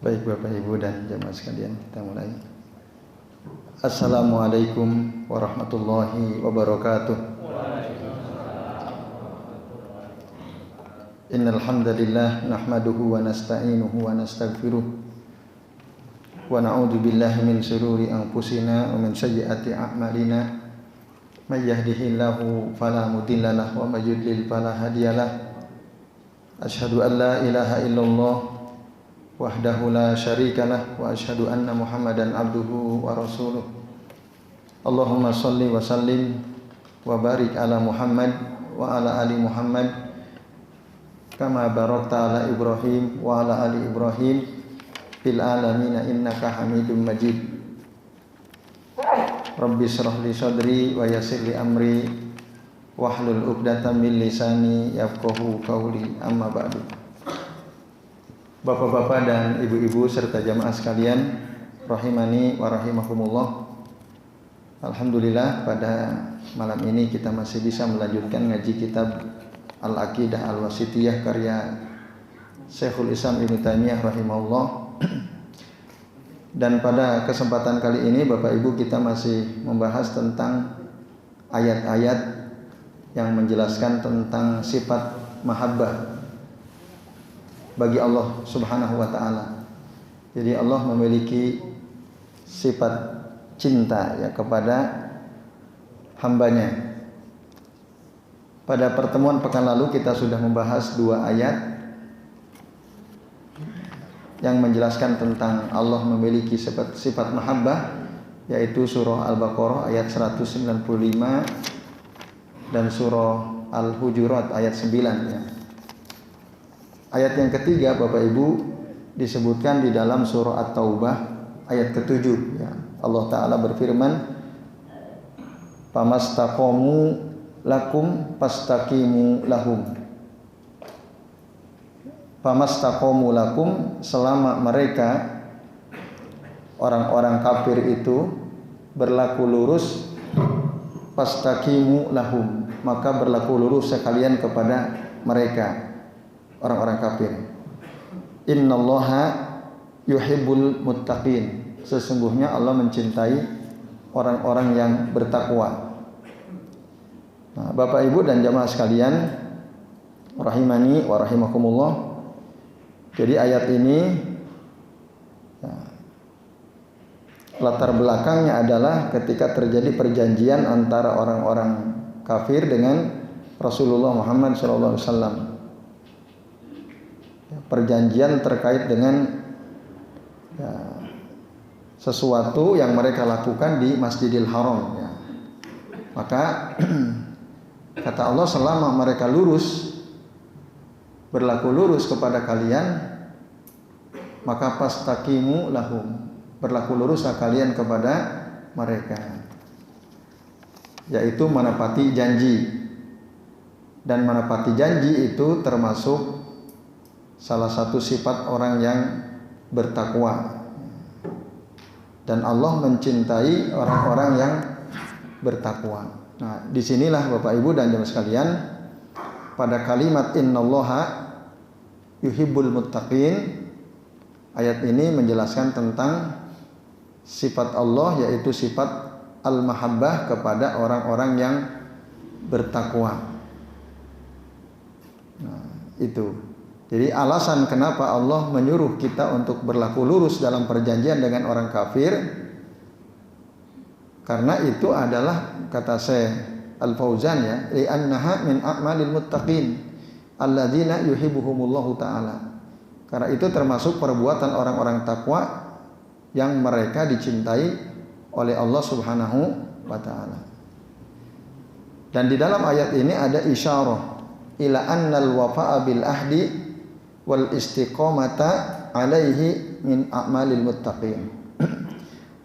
Baik Bapak Ibu dan jamaah sekalian, kita mulai. Assalamualaikum warahmatullahi wabarakatuh. Innal hamdalillah nahmaduhu wa nasta'inuhu wa nastaghfiruh wa na'udzu billahi min shururi anfusina wa min sayyiati a'malina. May yahdihillahu fala mudilla lahu wa may yudlil fala hadiyalah. Asyhadu an la ilaha illallah wahdahu la syarikalah wa asyhadu anna Muhammadan abduhu wa rasuluh. Allahumma shalli wa sallim wa barik ala Muhammad wa ala ali Muhammad kama barakta ala Ibrahim wa ala ali Ibrahim fil alamin innaka Hamidum Majid. Rabbi shrah li sadri wa yassir li amri wahlul 'uqdatam min lisani yafqahu qawli. Amma ba'du. Bapak-bapak dan ibu-ibu serta jamaah sekalian, rahimani wa rahimakumullah. Alhamdulillah pada malam ini kita masih bisa melanjutkan ngaji kitab Al-Aqidah Al-Wasithiyah karya Syekhul Islam Ibnu Taimiyah rahimahullah. Dan pada kesempatan kali ini Bapak Ibu kita masih membahas tentang ayat-ayat yang menjelaskan tentang sifat mahabbah bagi Allah Subhanahu wa taala. Jadi Allah memiliki sifat cinta ya kepada hambanya. Pada pertemuan pekan lalu kita sudah membahas dua ayat yang menjelaskan tentang Allah memiliki sifat mahabbah, yaitu surah Al-Baqarah ayat 195 dan surah Al-Hujurat ayat 9 ya. Ayat yang ketiga Bapak Ibu disebutkan di dalam surah At-Taubah ayat ke-7 ya. Allah Ta'ala berfirman, "Famastaqamu lakum fastaqimu lahum." Famastaqamu lakum, selama mereka orang-orang kafir itu berlaku lurus, fastaqimu lahum, maka berlaku lurus sekalian kepada mereka orang-orang kafir. Innallaha yuhibbul muttaqin, sesungguhnya Allah mencintai orang-orang yang bertakwa. Nah, Bapak Ibu dan jamaah sekalian, rahimani wa rahimakumullah. Jadi ayat ini latar belakangnya adalah ketika terjadi perjanjian antara orang-orang kafir dengan Rasulullah Muhammad SAW. Perjanjian terkait dengan sesuatu yang mereka lakukan di Masjidil Haram ya. Maka kata Allah, selama mereka berlaku lurus kepada kalian, maka fastaqimu lahum, berlaku luruslah kalian kepada mereka, yaitu menepati janji. Dan menepati janji itu termasuk salah satu sifat orang yang bertakwa. Dan Allah mencintai orang-orang yang bertakwa. Nah, disinilah Bapak Ibu dan jemaah sekalian, pada kalimat innallaha yuhibbul muttaqin, ayat ini menjelaskan tentang sifat Allah, yaitu sifat al-mahabbah kepada orang-orang yang bertakwa. Nah, itu. Jadi alasan kenapa Allah menyuruh kita untuk berlaku lurus dalam perjanjian dengan orang kafir, karena itu adalah kata Syekh Al-Fauzan ya, li'annaha min a'malil muttaqin alladzina yuhibbuhumullahu ta'ala. Karena itu termasuk perbuatan orang-orang takwa yang mereka dicintai oleh Allah Subhanahu wa ta'ala. Dan di dalam ayat ini ada isyarah ila annal wafa'a bil ahdi wal istiqamata alaihi min a'malil muttaqin.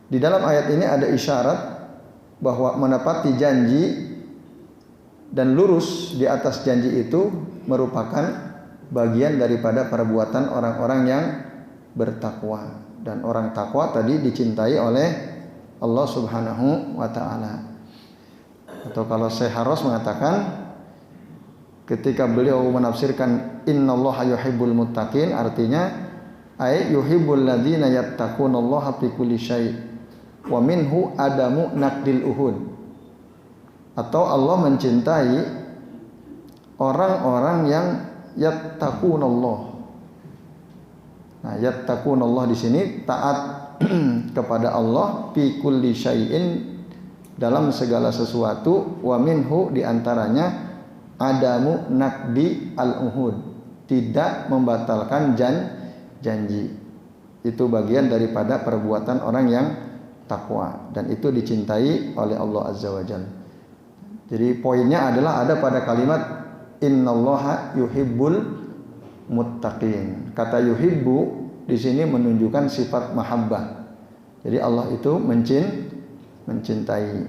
Di dalam ayat ini ada isyarat bahwa menepati janji dan lurus di atas janji itu merupakan bagian daripada perbuatan orang-orang yang bertakwa. Dan orang takwa tadi dicintai oleh Allah Subhanahu wa ta'ala. Atau kalau Syekh Haros mengatakan, ketika beliau menafsirkan innallaha yuhibbul muttaqin, artinya Ai yuhibbul ladzina yattaqunallaha fi kulli syai' wa minhu adamu naqdil uhud. Atau Allah mencintai orang-orang yang yattaqunallah. Nah, yattaqunallah di sini taat kepada Allah fi kulli syai'in dalam segala sesuatu, wa minhu di antaranya adamu naqdi al-uhud, tidak membatalkan janji. Itu bagian daripada perbuatan orang yang takwa dan itu dicintai oleh Allah Azza wa Jalla. Jadi poinnya adalah ada pada kalimat innallaha yuhibbul muttaqin. Kata yuhibbu di sini menunjukkan sifat mahabbah. Jadi Allah itu mencintai.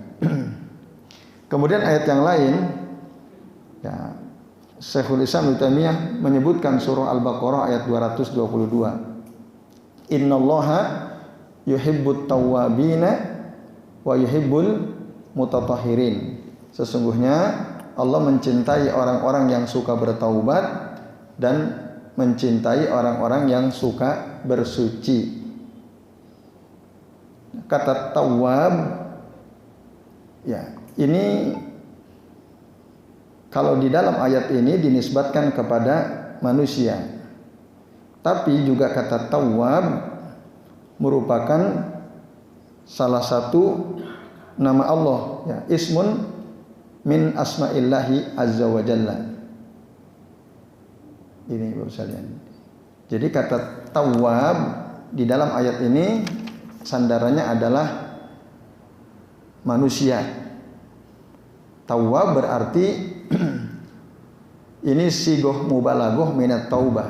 Kemudian ayat yang lain, ya, Syekhul Islam Ibnu Taimiyah menyebutkan surah Al-Baqarah ayat 222. Innallaha yuhibbut tawwabina wa yuhibbul mutatahhirin. Sesungguhnya Allah mencintai orang-orang yang suka bertaubat dan mencintai orang-orang yang suka bersuci. Kata tawwab, ya, ini kalau di dalam ayat ini dinisbatkan kepada manusia. Tapi juga kata tawwab merupakan salah satu nama Allah, ya, ismun min asma'illahi azza wa jalla. Ini Bapak sekalian. Jadi kata tawwab di dalam ayat ini sandarannya adalah manusia. Tawwab berarti ini sigoh mubalaghah minat taubah,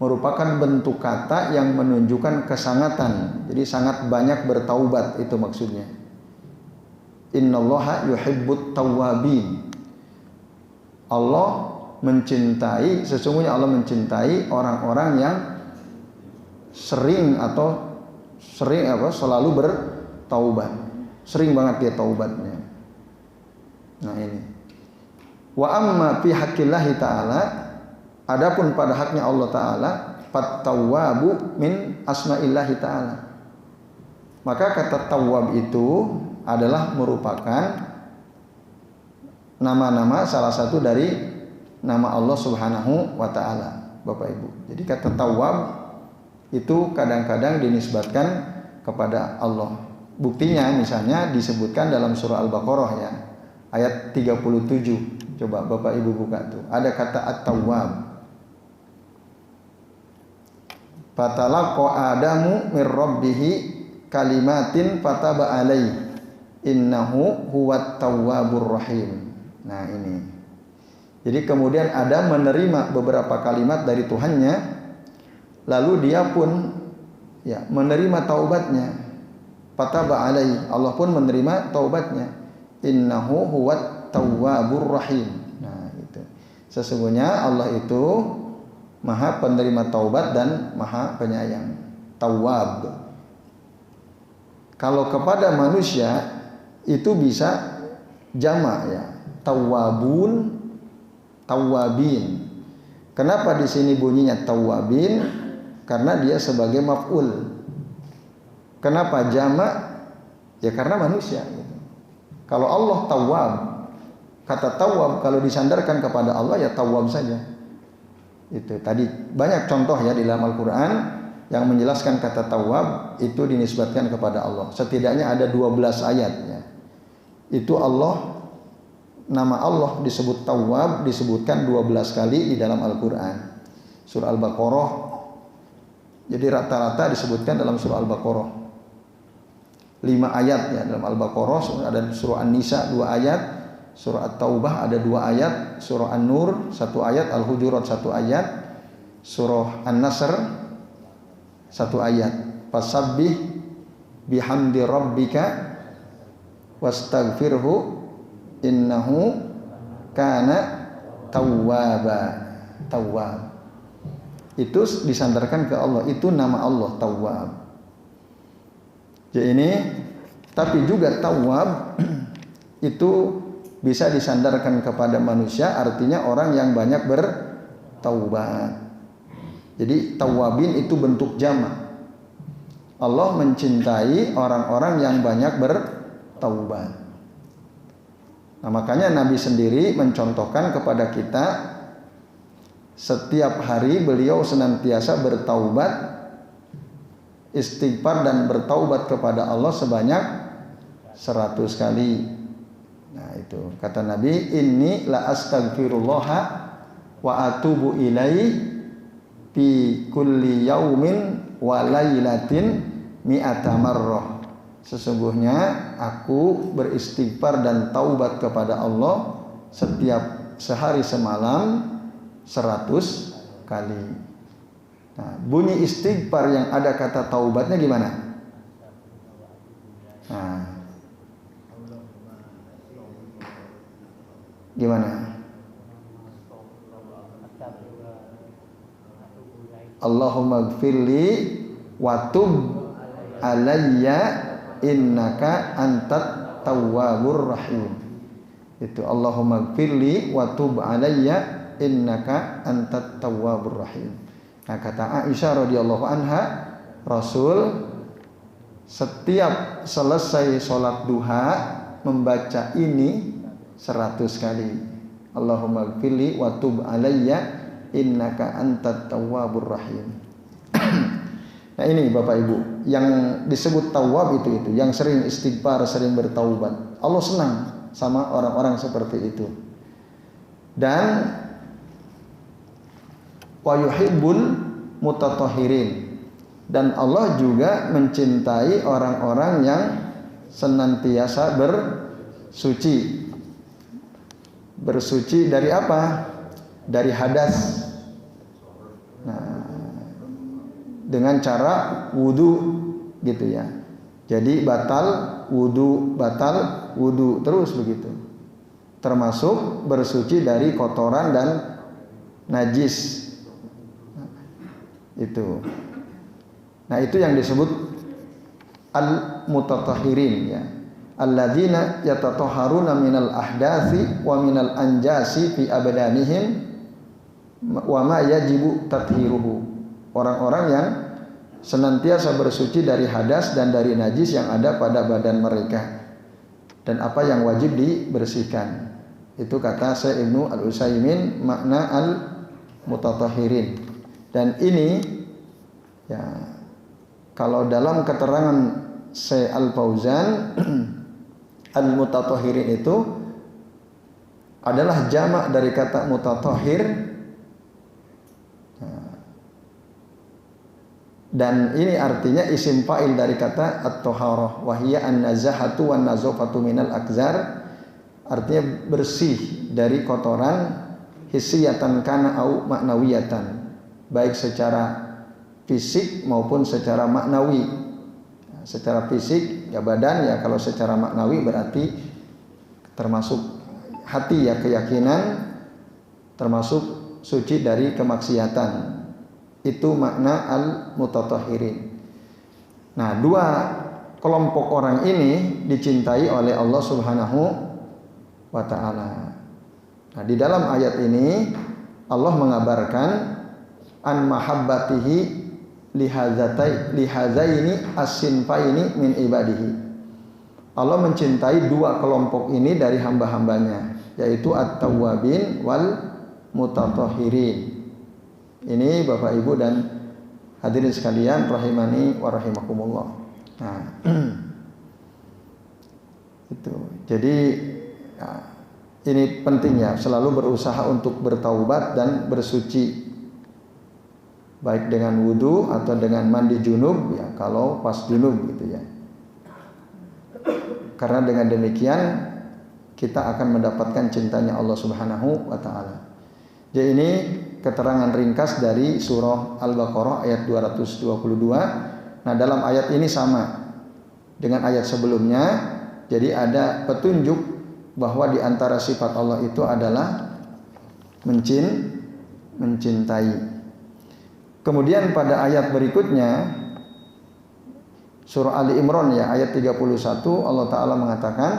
merupakan bentuk kata yang menunjukkan kesangatan. Jadi sangat banyak bertaubat, itu maksudnya. Innallaha yuhibbut tawwabin. Allah mencintai, sesungguhnya Allah mencintai orang-orang yang selalu bertaubat. Sering banget dia taubatnya. Nah ini. Wa amma fi haqqillahi ta'ala, adapun pada haknya Allah Ta'ala, At-Tawwabu min asma'illahi ta'ala. Maka kata tawwab itu adalah merupakan nama-nama salah satu dari nama Allah Subhanahu wa Ta'ala, Bapak Ibu. Jadi kata tawwab itu kadang-kadang dinisbatkan kepada Allah. Buktinya misalnya disebutkan dalam surah Al-Baqarah, ya, ayat 37. Coba Bapak Ibu buka tuh. Ada kata At-Tawwab. Fatalaqa Adamu mir rabbihi kalimatin fataba alaihi innahu huwat tawwabur rahim. Nah ini. Jadi kemudian Adam menerima beberapa kalimat dari Tuhannya, lalu dia pun, ya, menerima taubatnya. Fataba alaihi, Allah pun menerima taubatnya. Innahu huwat tawwabur rahim. Nah itu. Sesungguhnya Allah itu Maha penerima taubat dan Maha penyayang. Tawwab. Kalau kepada manusia itu bisa jamak, ya, tawwabun, tawwabin. Kenapa di sini bunyinya tawwabin? Karena dia sebagai maf'ul. Kenapa jamak? Ya karena manusia. Gitu. Kalau Allah tawwab, kata tawwab kalau disandarkan kepada Allah ya tawwab saja. Itu tadi banyak contoh, ya, di dalam Al-Quran yang menjelaskan kata tawwab itu dinisbatkan kepada Allah. Setidaknya ada 12 ayatnya. Itu Allah, nama Allah disebut tawwab disebutkan 12 kali di dalam Al-Quran. Surah Al-Baqarah, jadi rata-rata disebutkan dalam surah Al-Baqarah 5 ayat, ya, dalam Al-Baqarah. Ada surah An-Nisa 2 ayat, surah At-Taubah ada 2 ayat, surah An-Nur 1 ayat, Al-Hujurat 1 ayat, surah An-Nasr 1 ayat. Fasabbih bihamdi rabbika wastaghfirhu innahu kana tawwaba. Tawwab itu disandarkan ke Allah, itu nama Allah Tawwab. Jadi ini, tapi juga Tawwab itu bisa disandarkan kepada manusia, artinya orang yang banyak bertaubat. Jadi tawabin itu bentuk jamak. Allah mencintai orang-orang yang banyak bertaubat. Nah, makanya Nabi sendiri mencontohkan kepada kita setiap hari beliau senantiasa bertaubat, istighfar dan bertaubat kepada Allah sebanyak 100 kali. Nah, itu kata Nabi, inni la astaghfirullah wa atubu ilaihi fi kulli yaumin wa lailatin mi'ata marrah. Sesungguhnya aku beristighfar dan taubat kepada Allah setiap sehari semalam 100 kali. Nah, bunyi istighfar yang ada kata taubatnya gimana? Nah, gimana? Allahumma gfirli wa tub alayya innaka antat tawwabur rahim. Itu Allahumma gfirli wa tub alayya innaka antat tawwabur rahim. Nah, kata Aisyah radhiyallahu anha, Rasul setiap selesai sholat duha membaca ini 100 kali. Allahumma gfirli wa tub alayya innaka antat tawwabur rahim. Nah, ini Bapak Ibu, yang disebut tawwab itu yang sering istighfar, sering bertaubat. Allah senang sama orang-orang seperti itu. Dan wa yuhibbul mutatahhirin. Dan Allah juga mencintai orang-orang yang senantiasa bersuci. Bersuci dari apa? Dari hadas. Nah, dengan cara wudu gitu ya. Jadi batal wudu terus begitu. Termasuk bersuci dari kotoran dan najis. Itu. Nah, itu yang disebut al-mutatahhirin ya. Alladzina yatatahharuna minal ahdatsi wa minal anjasi fi abdanihim wa ma yajibu tathiruhu. Orang-orang yang senantiasa bersuci dari hadas dan dari najis yang ada pada badan mereka dan apa yang wajib dibersihkan. Itu kata Syekh Ibnu Al-Utsaimin makna al-mutatahhirin. Dan ini ya, kalau dalam keterangan Syekh Al-Fauzan al-mutatahhirin itu adalah jamak dari kata mutatahhir. Dan ini artinya isim fa'il dari kata at-taharah wa hiya an-nazahatu wan nazafatu minal akzar, artinya bersih dari kotoran hissiyatan kana au maknawiyatan, baik secara fisik maupun secara maknawi. Secara fisik ya badan ya, kalau secara maknawi berarti termasuk hati ya, keyakinan, termasuk suci dari kemaksiatan. Itu makna al-mutatahhirin. Nah, dua kelompok orang ini dicintai oleh Allah Subhanahu wa ta'ala. Nah, di dalam ayat ini Allah mengabarkan an mahabbatihi lihazaini as-sinfaini min ibadihi. Allah mencintai dua kelompok ini dari hamba-hambanya, yaitu at-tawwabin wal mutatahhirin. Ini Bapak Ibu dan hadirin sekalian rahimani wa rahimakumullah. Nah, itu. Jadi ya, ini penting ya, selalu berusaha untuk bertaubat dan bersuci, baik dengan wudu atau dengan mandi junub ya, kalau pas junub gitu ya. Karena dengan demikian kita akan mendapatkan cintanya Allah Subhanahu wa ta'ala. Jadi ini keterangan ringkas dari surah Al-Baqarah ayat 222. Nah, dalam ayat ini sama dengan ayat sebelumnya. Jadi ada petunjuk bahwa di antara sifat Allah itu adalah mencintai. Kemudian pada ayat berikutnya surah Ali Imran ya, ayat 31, Allah Ta'ala mengatakan,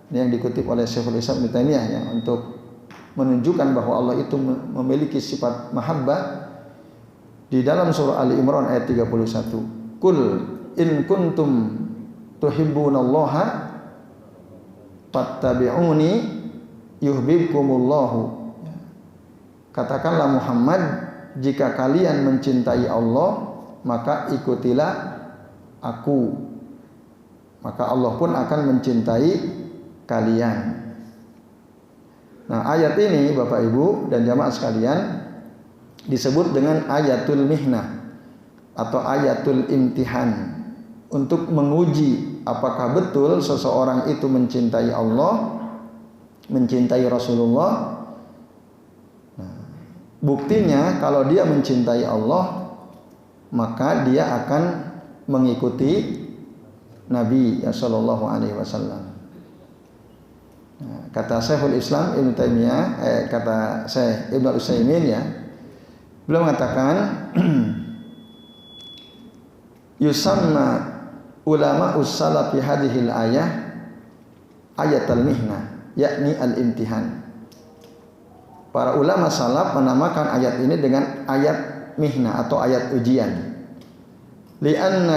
ini yang dikutip oleh Syekhul Islam Ibnu Taimiyah ya, untuk menunjukkan bahwa Allah itu memiliki sifat mahabbah. di dalam surah Ali Imran ayat 31. Qul in kuntum tuhibbunallaha fattabi'uni yuhibbukumullahu. Katakanlah Muhammad, jika kalian mencintai Allah, maka ikutilah aku, maka Allah pun akan mencintai kalian. Nah, ayat ini Bapak Ibu dan jamaah sekalian disebut dengan ayatul mihnah atau ayatul imtihan, untuk menguji apakah betul seseorang itu mencintai Allah, mencintai Rasulullah. Nah, buktinya kalau dia mencintai Allah, maka dia akan mengikuti Nabi sallallahu alaihi wasallam. Nah, kata Syekhul Islam Ibnu Taimiyah, kata Syekh Ibnu Utsaimin ya, beliau mengatakan yusamma ulama ussalaf fi hadhil ayah ayatul mihnah, yakni al-imtihan. Para ulama salaf menamakan ayat ini dengan ayat mihnah atau ayat ujian. Li'anna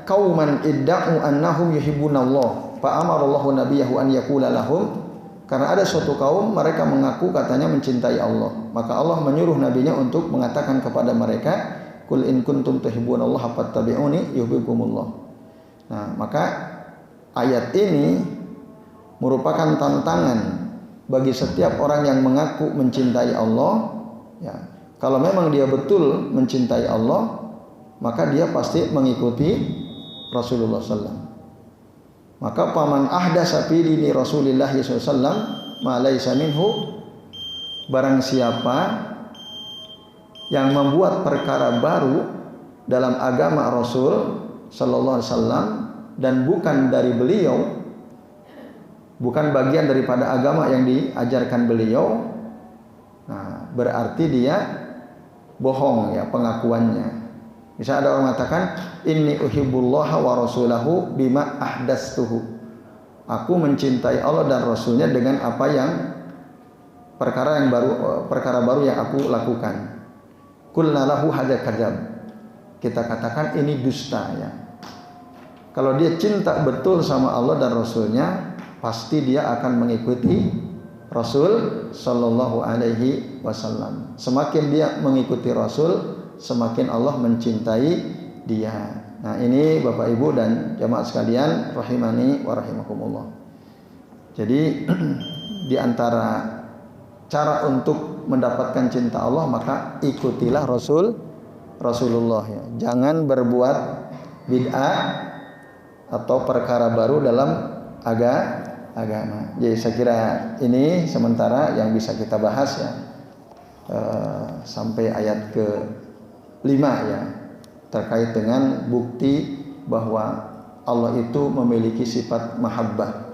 qauman idda'u annahum yuhibbunallah fa amara Allahu nabiyahu an yaqula lahum. Karena ada suatu kaum mereka mengaku katanya mencintai Allah, maka Allah menyuruh nabinya untuk mengatakan kepada mereka, qul in kuntum tuhibbunallaha fattabi'uni yuhibbukumullah. Nah, maka ayat ini merupakan tantangan bagi setiap orang yang mengaku mencintai Allah ya. Kalau memang dia betul mencintai Allah, maka dia pasti mengikuti Rasulullah SAW. Maka paman ahdasa fi dini Rasulillah SAW ma laisa minhu, barang siapa yang membuat perkara baru dalam agama Rasul sallallahu alaihi wasallam dan bukan dari beliau, bukan bagian daripada agama yang diajarkan beliau, nah berarti dia bohong ya pengakuannya. Bisa ada orang mengatakan inni uhibbullaha wa rasulahu bima ahdastuhu. Aku mencintai Allah dan Rasulnya dengan apa yang perkara baru yang aku lakukan. Qulna lahu hadza kadzab. Kita katakan ini dusta ya. Kalau dia cinta betul sama Allah dan Rasulnya, pasti dia akan mengikuti Rasul sallallahu alaihi wasallam. Semakin dia mengikuti Rasul, semakin Allah mencintai dia. Nah, ini Bapak Ibu dan jamaah sekalian rahimani wa rahimakumullah. Jadi di antara cara untuk mendapatkan cinta Allah, maka ikutilah Rasulullah ya. Jangan berbuat bid'ah atau perkara baru dalam agama. Jadi saya kira ini sementara yang bisa kita bahas ya, sampai ayat ke-5 ya, terkait dengan bukti bahwa Allah itu memiliki sifat mahabbah.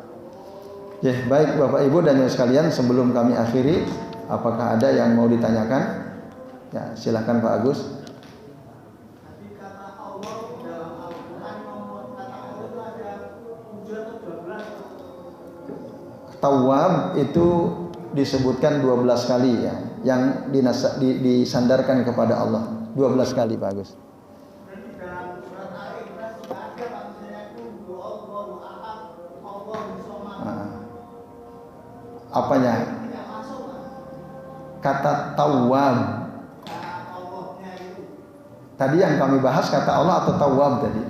Ya, baik Bapak Ibu dan sekalian, sebelum kami akhiri, apakah ada yang mau ditanyakan? Ya, silakan Pak Agus. Tawwab itu disebutkan 12 kali ya, yang disandarkan kepada Allah 12 kali Pak Agus. Apanya? Kata tawwab. Tadi yang kami bahas kata Allah atau tawwab tadi?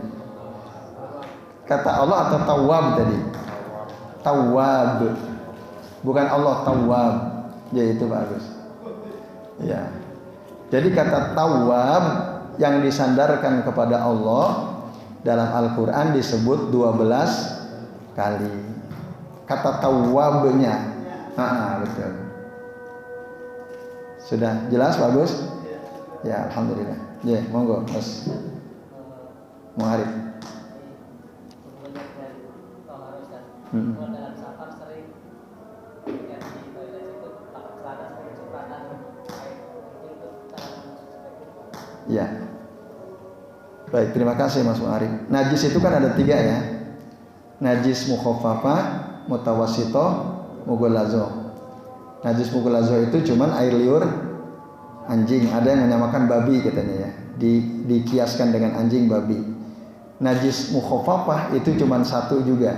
Kata Allah atau tawwab tadi? Tawwab. Bukan Allah tawwab. Ya itu bagus. Ya. Jadi kata tawwab yang disandarkan kepada Allah dalam Al-Qur'an disebut 12 kali. Kata tawwabnya. Betul. Sudah jelas bagus? Ya, alhamdulillah. Ya, monggo Mas Muharib. Ya. Baik, terima kasih Mas Muharib. Najis itu kan ada 3 ya. Najis mukhaffafah, mutawassithah, mughallazzah. Najis mughallazzah itu cuman air liur anjing, ada yang menyamakan babi katanya ya, dikiaskan dengan anjing babi. Najis mukhafafah itu cuma satu juga.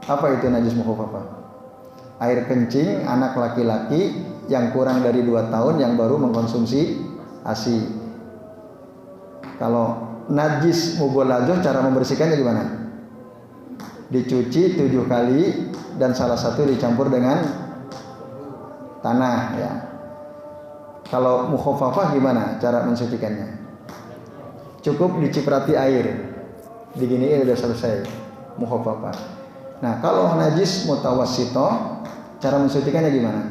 Apa itu najis mukhafafah? Air kencing anak laki-laki yang kurang dari 2 tahun yang baru mengkonsumsi ASI. Kalau najis mughaladzah, cara membersihkannya gimana? Dicuci 7 kali dan salah satu dicampur dengan tanah ya. Kalau mukhafafah gimana cara mensucikannya? Cukup diciprati air, diginiin udah selesai mukhafafah. Nah kalau najis mutawassithah, cara mensucikannya gimana?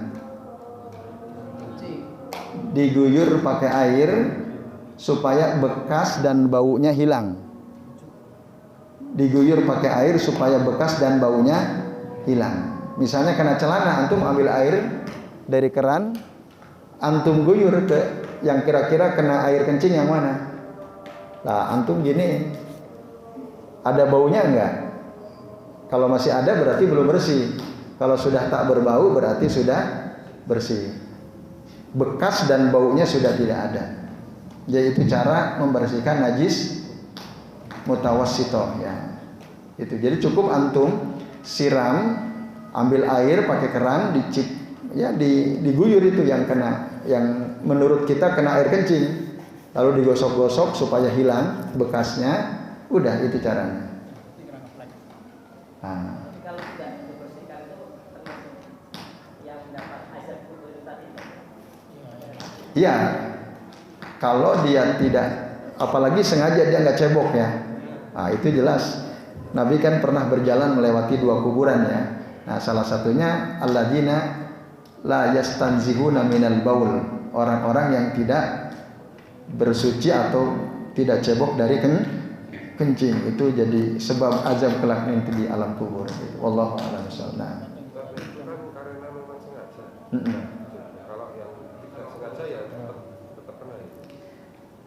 Diguyur pakai air supaya bekas dan baunya hilang. Diguyur pakai air supaya bekas dan baunya hilang. Misalnya kena celana, antum ambil air dari keran, antum guyur ke yang kira-kira kena air kencing yang mana? Nah, antum gini, ada baunya enggak? Kalau masih ada berarti belum bersih. Kalau sudah tak berbau berarti sudah bersih. Bekas dan baunya sudah tidak ada. Yaitu cara membersihkan najis mutawassithah ya. Itu. Jadi cukup antum siram, ambil air pakai keran, diguyur itu yang kena, yang menurut kita kena air kencing. Lalu digosok-gosok supaya hilang bekasnya. Udah, itu caranya. Nah. Kalau tidak dibersihkan itu termasuk yang mendapat azab kubur itu tadi. Iya. Kalau dia tidak, apalagi sengaja dia nggak cebok ya. Nah, itu jelas. Nabi kan pernah berjalan melewati 2 kuburan ya. Nah, salah satunya alladzina la yastanzihuna minal baul. Orang-orang yang tidak bersuci atau tidak cebok dari kencing, itu jadi sebab azab kelak nanti di alam kubur. Wallahu a'lam bishawab. Nah. Itu kan karena memang sengaja. Kalau yang tidak sengaja ya tetap kena itu.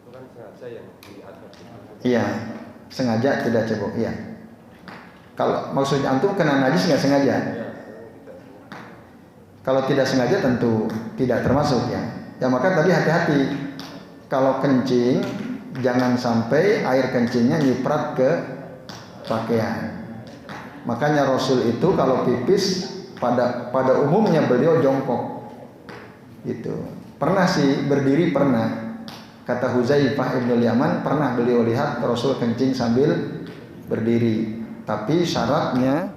Itu kan sengaja yang diadab. Iya, sengaja tidak cebok. Iya. Kalau maksudnya antum kena najis nggak sengaja? Kalau tidak sengaja tentu tidak termasuk ya. Ya maka tadi hati-hati. Kalau kencing jangan sampai air kencingnya nyiprat ke pakaian. Makanya Rasul itu kalau pipis pada umumnya beliau jongkok. Gitu. Pernah sih berdiri pernah. Kata Huzaifah ibn Yaman pernah beliau lihat Rasul kencing sambil berdiri. Tapi syaratnya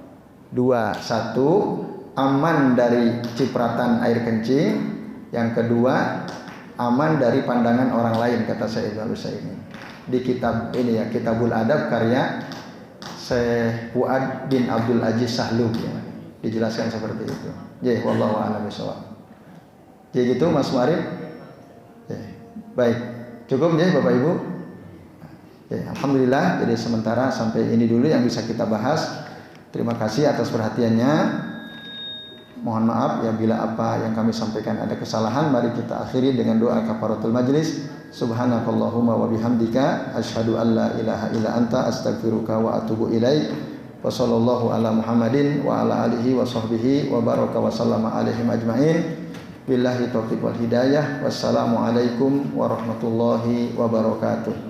2. 1, aman dari cipratan air kencing. Yang kedua, aman dari pandangan orang lain, kata Syekh Al-Utsaimin. Di kitab ini ya, Kitabul Adab karya Syekh Fuad bin Abdul Aziz Sahluk ya, dijelaskan seperti itu. Ya, wallahu a'lam bishawab. Jadi gitu Mas Marif. Ya, baik. Cukup ya Bapak Ibu. Ya, alhamdulillah, jadi sementara sampai ini dulu yang bisa kita bahas. Terima kasih atas perhatiannya. Mohon maaf ya bila apa yang kami sampaikan ada kesalahan. Mari kita akhiri dengan doa kafaratul majlis. Subhanakallahumma wa bihamdika asyhadu an la ilaha illa anta astaghfiruka wa atubu ilaik. Wa sallallahu ala Muhammadin wa ala alihi wa sahbihi wa baraka wa sallama alaihim ajmain. Billahi taufiq wal hidayah. Wassalamu alaikum warahmatullahi wabarakatuh.